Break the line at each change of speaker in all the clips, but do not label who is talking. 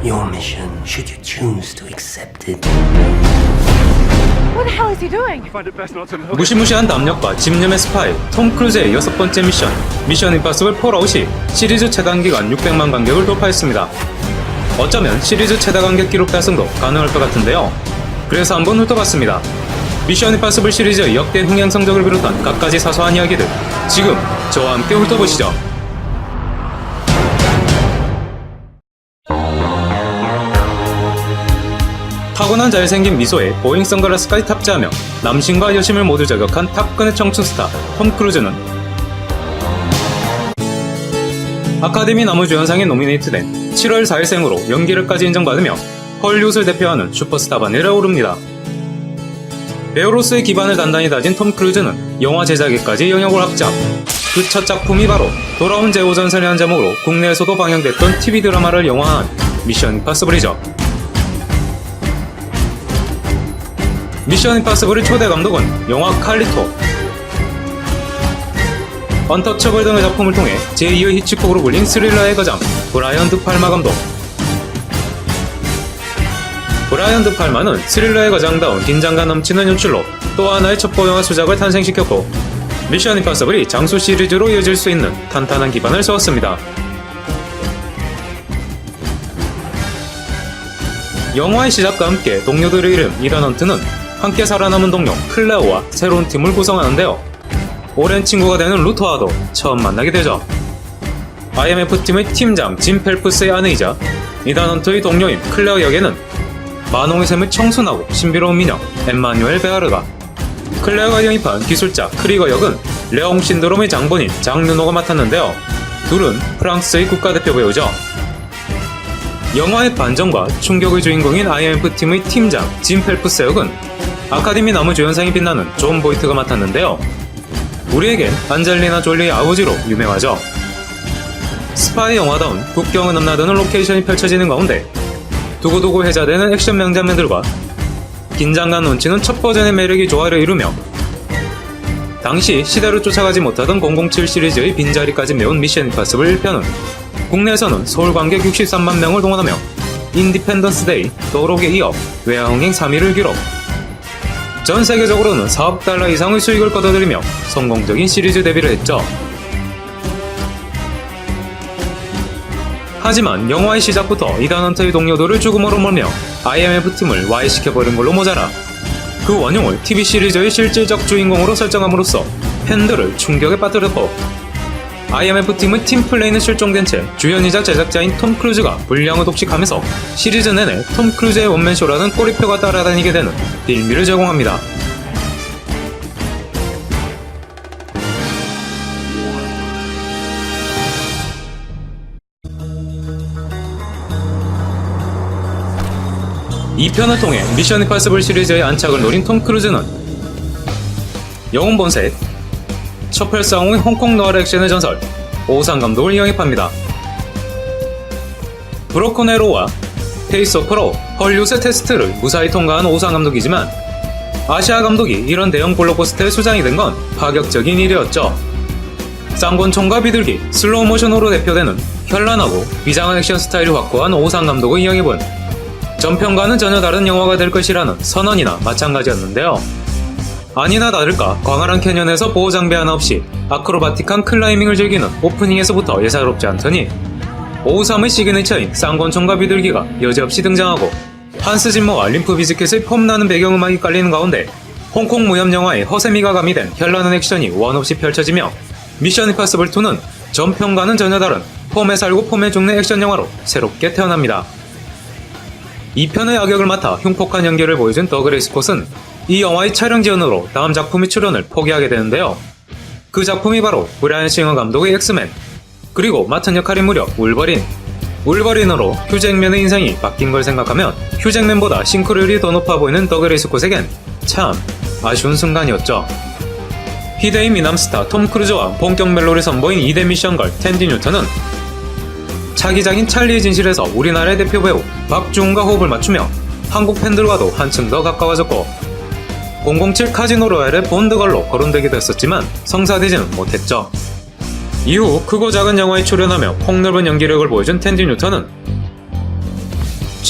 your mission, should you choose to accept it.
What the hell is he doing?
무시무시한 담력과 집념의 스파이 톰 크루즈의 6번째 미션 미션 임파서블 폴아웃이 시리즈 최단 기간 600만 관객을 돌파했습니다. 어쩌면 시리즈 최다 관객 기록 달성도 가능할 것 같은데요. 그래서 한번 훑어봤습니다. 미션 임파서블 시리즈의 역대 흥행 성적을 비롯한 갖가지 사소한 이야기들 지금 저와 함께 훑어보시죠. 타고난 잘생긴 미소에 보잉 선글라스까지 탑재하며 남심과 여심을 모두 저격한 탑건의 청춘 스타 톰 크루즈는 아카데미 나무주연상에 노미네이트된 7월 4일생으로 연기력까지 인정받으며 헐리우드를 대표하는 슈퍼스타 반열에 오릅니다. 배우로서의 기반을 단단히 다진 톰 크루즈는 영화 제작에까지 영역을 확장. 그 첫 작품이 바로 돌아온 제오전설이라는 제목으로 국내에서도 방영됐던 TV 드라마를 영화화한 미션 임파서블이죠. 미션 임파서블의 초대 감독은 영화 칼리토, 언터처블 등의 작품을 통해 제2의 히치콕으로 불린 스릴러의 거장 브라이언 드 팔마 감독. 브라이언 드 팔마는 스릴러의 거장다운 긴장감 넘치는 연출로 또 하나의 첩보 영화 수작을 탄생시켰고 미션 임파서블이 장수 시리즈로 이어질 수 있는 탄탄한 기반을 세웠습니다. 영화의 시작과 함께 동료들을 잃은 이단 헌트는 함께 살아남은 동료 클레오와 새로운 팀을 구성하는데요. 오랜 친구가 되는 루터와도 처음 만나게 되죠. IMF팀의 팀장 짐 펠프스의 아내이자 이단 헌트의 동료인 클레오 역에는 만홍의 샘의 청순하고 신비로운 미녀 엠마뉴엘 베아르가, 클레어가 영입한 기술자 크리거 역은 레옹 신드롬의 장본인 장 르노가 맡았는데요. 둘은 프랑스의 국가대표 배우죠. 영화의 반전과 충격의 주인공인 IMF팀의 팀장 짐 펠프스 역은 아카데미 나무주연상이 빛나는 존 보이트가 맡았는데요. 우리에겐 안젤리나 졸리의 아버지로 유명하죠. 스파이 영화다운 국경을 넘나드는 로케이션이 펼쳐지는 가운데 두고두고 회자되는 액션 명장면들과 긴장감 넘치는 첫 버전의 매력이 조화를 이루며 당시 시대를 쫓아가지 못하던 007 시리즈의 빈자리까지 메운 미션 임파서블 1편은 국내에서는 서울 관객 63만 명을 동원하며 인디펜던스 데이, 더록에 이어 외화흥행 3위를 기록. 전 세계적으로는 4억 달러 이상의 수익을 거둬들이며 성공적인 시리즈 데뷔를 했죠. 하지만 영화의 시작부터 이단 헌터의 동료들을 죽음으로 몰며 IMF팀을 와해시켜버린 걸로 모자라 그 원흉을 TV 시리즈의 실질적 주인공으로 설정함으로써 팬들을 충격에 빠뜨렸고 IMF팀의 팀플레이는 실종된 채 주연이자 제작자인 톰 크루즈가 분량을 독식하면서 시리즈 내내 톰 크루즈의 원맨쇼라는 꼬리표가 따라다니게 되는 빌미를 제공합니다. 이 편을 통해 미션 임파서블 시리즈의 안착을 노린 톰 크루즈는 영웅 본색, 첩혈상홍의 홍콩 너활 액션의 전설 오상 감독을 영입합니다. 브로큰 에로와 페이스 오프로 헐리우드의 테스트를 무사히 통과한 오상 감독이지만 아시아 감독이 이런 대형 블록버스터의 수장이 된 건 파격적인 일이었죠. 쌍권총과 비둘기, 슬로우 모션으로 대표되는 현란하고 비장한 액션 스타일이 확고한 오상 감독의 영입은 전편과는 전혀 다른 영화가 될 것이라는 선언이나 마찬가지였는데요. 아니나 다를까 광활한 캐년에서 보호장비 하나 없이 아크로바틱한 클라이밍을 즐기는 오프닝에서부터 예사롭지 않더니 오우삼의 시그니처인 쌍권총과 비둘기가 여지없이 등장하고 한스 짐머와 림프 비즈킷의 폼나는 배경음악이 깔리는 가운데 홍콩 무협 영화의 허세미가 가미된 현란한 액션이 원없이 펼쳐지며 미션 임파서블 2는 전편과는 전혀 다른 폼에 살고 폼에 죽는 액션 영화로 새롭게 태어납니다. 2편의 악역을 맡아 흉폭한 연기를 보여준 더그레이스 콧은 이 영화의 촬영 지연으로 다음 작품의 출연을 포기하게 되는데요. 그 작품이 바로 브라이언 싱어 감독의 엑스맨, 그리고 맡은 역할이 무려 울버린으로 휴잭맨의 인생이 바뀐 걸 생각하면 휴잭맨보다 싱크로율이 더 높아 보이는 더그레이스 콧에겐 참 아쉬운 순간이었죠. 희대의 미남스타 톰 크루즈와 본격 멜로를 선보인 2대 미션걸 텐디 뉴턴은 차기작인 찰리의 진실에서 우리나라의 대표 배우 박주훈과 호흡을 맞추며 한국 팬들과도 한층 더 가까워졌고 007 카지노 로얄의 본드걸로 거론되기도 했었지만 성사되지는 못했죠. 이후 크고 작은 영화에 출연하며 폭넓은 연기력을 보여준 텐디 뉴턴은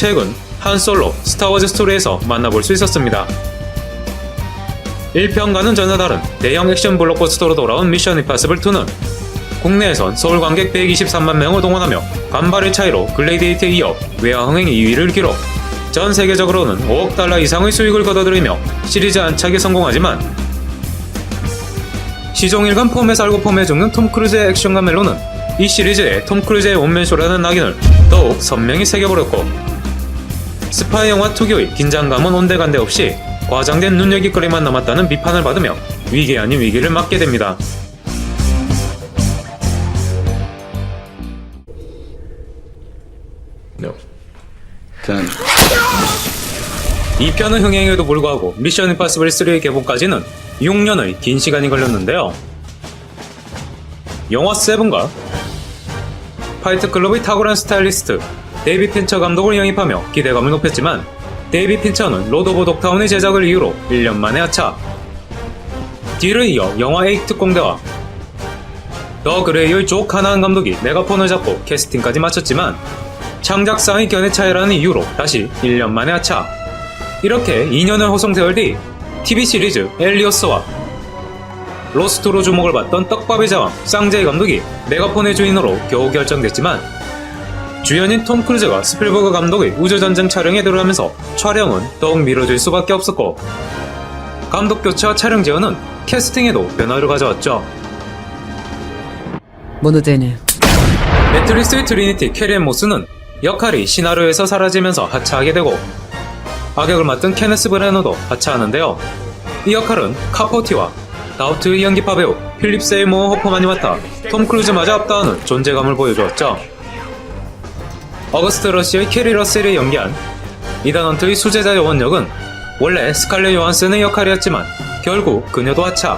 최근 한 솔로 스타워즈 스토리에서 만나볼 수 있었습니다. 1편과는 전혀 다른 대형 액션 블록버스터로 돌아온 미션 임파서블 2는 국내에선 서울 관객 123만 명을 동원하며 간발의 차이로 글래디에이터에 이어 외화 흥행 2위를 기록, 전 세계적으로는 5억 달러 이상의 수익을 거둬들이며 시리즈 안착에 성공하지만 시종일관 폼에 살고 폼에 죽는 톰 크루즈의 액션과 멜로는 이 시리즈에 톰 크루즈의 원맨쇼라는 낙인을 더욱 선명히 새겨버렸고, 스파이 영화 특유의 긴장감은 온데간데 없이 과장된 눈여깃거리만 남았다는 비판을 받으며 위기 아닌 위기를 맞게 됩니다.
No. Done.
2편의 흥행에도 불구하고 미션 임파서블 3의 개봉까지는 6년의 긴 시간이 걸렸는데요. 영화 7과 파이트클럽의 탁월한 스타일리스트 데이비 핀처 감독을 영입하며 기대감을 높였지만, 데이비 핀처는 로드 오브 독타운의 제작을 이유로 1년 만에 하차. 뒤를 이어 영화 8 특공대와 더 그레이의 조 카나한 감독이 메가폰을 잡고 캐스팅까지 마쳤지만 창작상의 견해 차이라는 이유로 다시 1년 만에 하차. 이렇게 2년을 호송 세월 뒤 TV 시리즈 엘리어스와 로스트로 주목을 받던 떡밥의 자왕 쌍제이 감독이 메가폰의 주인으로 겨우 결정됐지만, 주연인 톰 크루즈가 스필버그 감독의 우주전쟁 촬영에 들어가면서 촬영은 더욱 미뤄질 수밖에 없었고, 감독 교체와 촬영 지연은 캐스팅에도 변화를 가져왔죠.
모노데는
매트리스의 트리니티 캐리앤 모스는 역할이 시나리오에서 사라지면서 하차하게 되고, 악역을 맡은 케네스 브레너도 하차하는데요. 이 역할은 카포티와 다우트의 연기파 배우 필립 세이모어 호퍼만이 맡아 톰 크루즈마저 압도하는 존재감을 보여주었죠. 어거스트 러시의 캐리 러셀이 연기한 이단 헌트의 수제자 요원 역은 원래 스칼렛 요한슨의 역할이었지만 결국 그녀도 하차.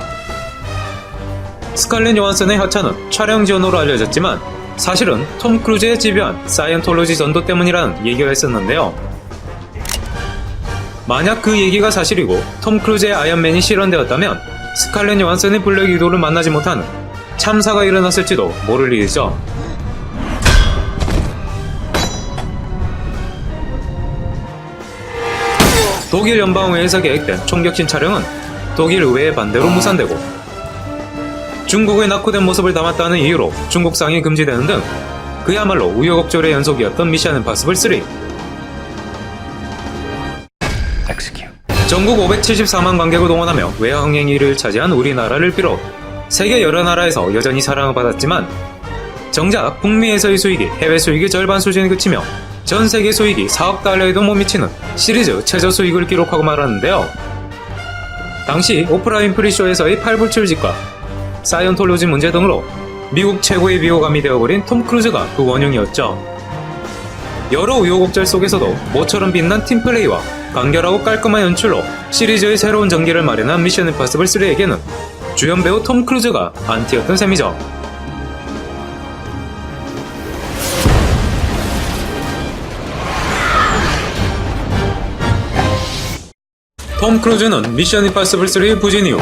스칼렛 요한슨의 하차는 촬영 지연으로 알려졌지만 사실은 톰 크루즈의 집요한 사이언톨로지 전도 때문이라는 얘기가 있었는데요. 만약 그 얘기가 사실이고 톰 크루즈의 아이언맨이 실현되었다면 스칼렛 요한슨의 블랙 위도우를 만나지 못하는 참사가 일어났을지도 모를 일이죠. 독일 연방의회에서 계획된 총격신 촬영은 독일 의회의 반대로 무산되고, 중국의 낙후된 모습을 담았다는 이유로 중국 상이 금지되는 등 그야말로 우여곡절의 연속이었던 미션 임파서블 3.
Execute.
전국 574만 관객을 동원하며 외화 흥행 1위를 차지한 우리나라를 비롯 세계 여러 나라에서 여전히 사랑을 받았지만, 정작 북미에서의 수익이 해외 수익의 절반 수준에 그치며 전 세계 수익이 4억 달러에도 못 미치는 시리즈 최저 수익을 기록하고 말았는데요. 당시 오프라 윈프리 쇼에서의 팔불출직과 사이언톨로지 문제 등으로 미국 최고의 비호감이 되어버린 톰 크루즈가 그 원흉이었죠. 여러 우여곡절 속에서도 모처럼 빛난 팀플레이와 간결하고 깔끔한 연출로 시리즈의 새로운 전기를 마련한 미션 임파서블 3에게는 주연 배우 톰 크루즈가 안티였던 셈이죠. 톰 크루즈는 미션 임파서블 3의 부진 이후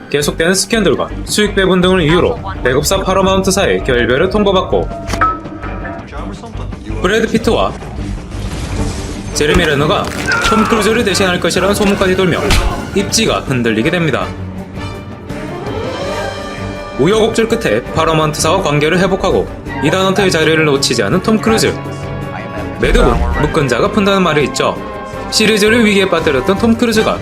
계속되는 스캔들과 수익 배분 등을 이유로 배급사 파라마운트사의 결별을 통보받고, 브래드 피트와 제레미 레너가 톰 크루즈를 대신할 것이라는 소문까지 돌며 입지가 흔들리게 됩니다. 우여곡절 끝에 파라마운트사와 관계를 회복하고 이단 헌터의 자리를 놓치지 않은 톰 크루즈. 매듭은 묶은 자가 푼다는 말이 있죠. 시리즈를 위기에 빠뜨렸던 톰 크루즈가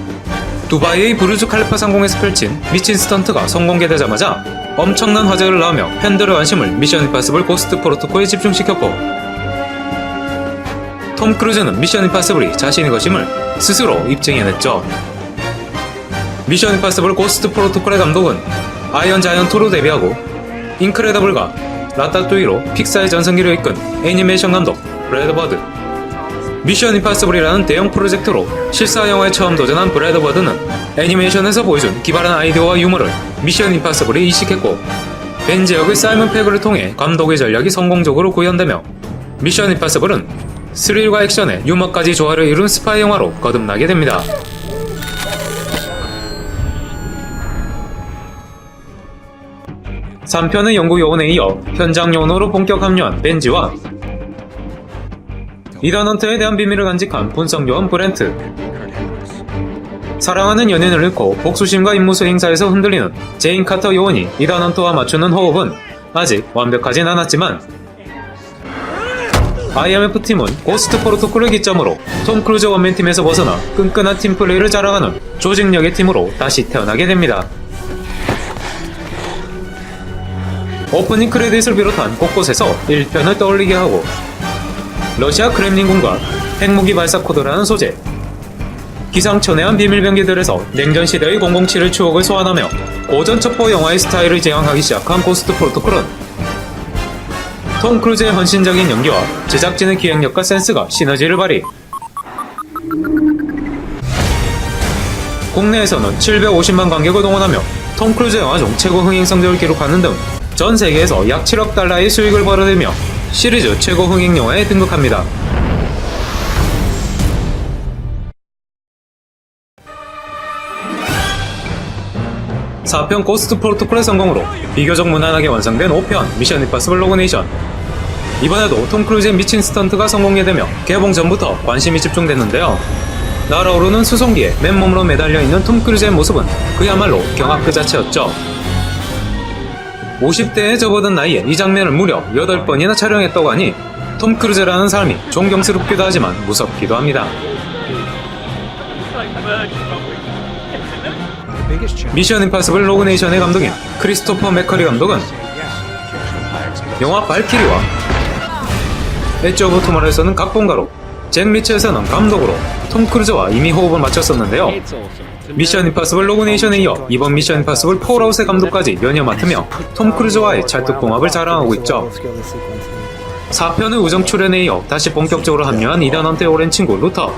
두바이의 부르즈 칼리파 상공에서 펼친 미친 스턴트가 성공되자마자 엄청난 화제를 낳으며 팬들의 관심을 미션 임파서블 고스트 프로토콜에 집중시켰고, 톰 크루즈는 미션 임파서블이 자신의 것임을 스스로 입증해냈죠. 미션 임파서블 고스트 프로토콜의 감독은 아이언 자이언트로 데뷔하고 인크레더블과 라따뚜이로 픽사의 전성기를 이끈 애니메이션 감독 브래드 버드. 미션 임파서블이라는 대형 프로젝트로 실사 영화에 처음 도전한 브래드 버드는 애니메이션에서 보여준 기발한 아이디어와 유머를 미션 임파서블에 이식했고, 벤 지역의 사이먼 페그를 통해 감독의 전략이 성공적으로 구현되며 미션 임파서블은 스릴과 액션의 유머까지 조화를 이룬 스파이 영화로 거듭나게 됩니다. (3편의) 영국 요원에 이어 현장 요원으로 본격 합류한 벤지와 이단 헌터에 대한 비밀을 간직한 분성요원 브렌트. 사랑하는 연인을 잃고 복수심과 임무수 행사에서 흔들리는 제인 카터 요원이 이단 헌터와 맞추는 호흡은 아직 완벽하진 않았지만 IMF-팀은 고스트 프로토콜을 기점으로 톰 크루즈 원맨팀에서 벗어나 끈끈한 팀플레이를 자랑하는 조직력의 팀으로 다시 태어나게 됩니다. 오프닝 크레딧을 비롯한 곳곳에서 1편을 떠올리게 하고 러시아 크렘린궁과 핵무기 발사 코드라는 소재, 기상천외한 비밀병기들에서 냉전시대의 007의 추억을 소환하며 고전 첩보 영화의 스타일을 재현하기 시작한 고스트 프로토콜은 톰 크루즈의 헌신적인 연기와 제작진의 기획력과 센스가 시너지를 발휘. 국내에서는 750만 관객을 동원하며 톰 크루즈 영화 중 최고 흥행 성적을 기록하는 등 전 세계에서 약 7억 달러의 수익을 벌어들이며 시리즈 최고 흥행 영화에 등극합니다. (4편) 고스트 프로토콜의 성공으로 비교적 무난하게 완성된 5편 미션 임파서블 로그네이션. 이번에도 톰 크루즈의 미친 스턴트가 성공이 되며 개봉 전부터 관심이 집중됐는데요. 날아오르는 수송기에 맨몸으로 매달려 있는 톰 크루즈의 모습은 그야말로 경악 그 자체였죠. 50대에 접어든 나이에 이 장면을 무려 8번이나 촬영했다고 하니 톰 크루즈라는 사람이 존경스럽기도 하지만 무섭기도 합니다. 미션 임파서블 로그네이션의 감독인 크리스토퍼 맥커리 감독은 영화 발키리와 엣지 오브 투모로에서는 각본가로, 잭 리치에서는 감독으로 톰 크루즈와 이미 호흡을 맞췄었는데요. 미션 임파서블 로그네이션에 이어 이번 미션 임파서블 폴아웃의 감독까지 연이어 맡으며 톰 크루즈와의 찰떡궁합을 자랑하고 있죠. 4편의 우정 출연에 이어 다시 본격적으로 합류한 이단 헌터의 오랜 친구 루터.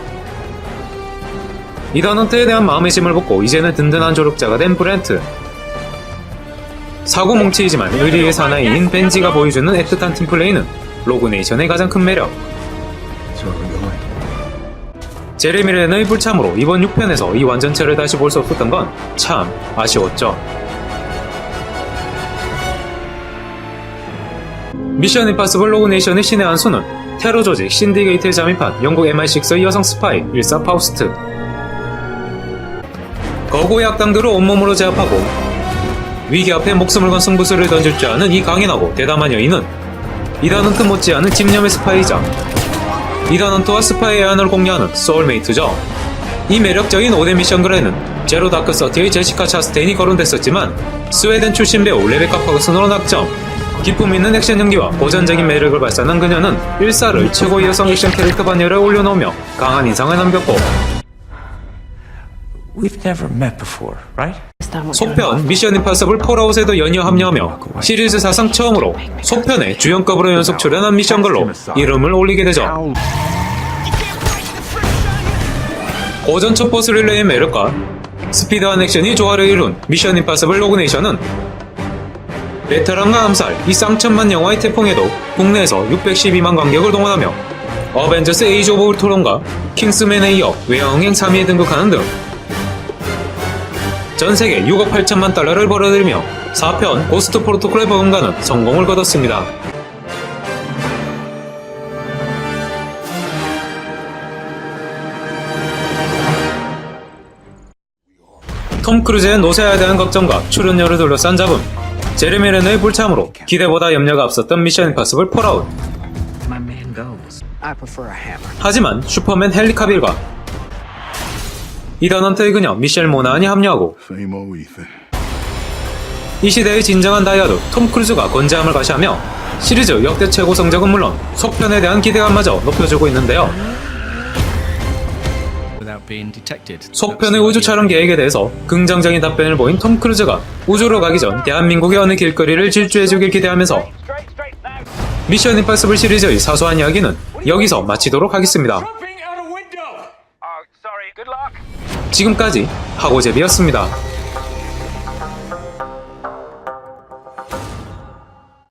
이단 헌터에 대한 마음의 짐을 벗고 이제는 든든한 조력자가 된 브렌트. 사고 뭉치이지만 의리의 사나이인 벤지가 보여주는 애틋한 팀플레이는 로그네이션의 가장 큰 매력. 제레미 렌의 불참으로 이번 6편에서 이 완전체를 다시 볼 수 없었던 건 참 아쉬웠죠. 미션 임파서블 로그네이션의 신의 한 수는 테러 조직 신디게이트에 잠입한 영국 MI6의 여성 스파이 일사 파우스트. 거구의 악당들을 온몸으로 제압하고 위기 앞에 목숨을 건 승부수를 던질 줄 아는 이 강인하고 대담한 여인은 이단 헌터 못지않은 집념의 스파이이자 이단 헌터와 스파이의 애환을 공유하는 소울메이트죠. 이 매력적인 5대 미션 글에는 제로 다크 서티의 제시카 차스테인이 거론됐었지만 스웨덴 출신 배우 레베카 퍼거슨으로 낙점. 기품 있는 액션 연기와 고전적인 매력을 발산한 그녀는 일사를 최고의 여성 액션 캐릭터 반열에 올려놓으며 강한 인상을 남겼고
We've never met before, right?
속편 미션 임파서블 폴아웃에도 연이어 합류하며 시리즈 사상 처음으로 속편에 주연급으로 연속 출연한 미션걸로 이름을 올리게 되죠. 고전 첩보 스릴러의 매력과 스피드한 액션이 조화를 이룬 미션 임파서블 로그네이션은 베테랑과 암살, 이 쌍천만 영화의 태풍에도 국내에서 612만 관객을 동원하며 어벤져스 에이지 오브 울트론과 킹스맨에 이어 외형행 3위에 등극하는 등 전세계 6억 8천만 달러를 벌어들이며 4편 고스트 프로토콜의 버금가는 성공을 거뒀습니다. 톰 크루즈의 노세아에 대한 걱정과 출연료를 둘러싼 잡음, 제레미 렌의 불참으로 기대보다 염려가 앞섰던 미션 임파서블 폴아웃. 하지만 슈퍼맨 헨리 카빌과 이단 헌터의 그녀 미셸 모나한이 합류하고 이 시대의 진정한 다이아드 톰 크루즈가 건재함을 과시하며 시리즈 역대 최고 성적은 물론 속편에 대한 기대감마저 높여주고 있는데요. 속편의 우주 촬영 계획에 대해서 긍정적인 답변을 보인 톰 크루즈가 우주로 가기 전 대한민국의 어느 길거리를 질주해주길 기대하면서 미션 임파서블 시리즈의 사소한 이야기는 여기서 마치도록 하겠습니다. 지금까지 하고제비였습니다.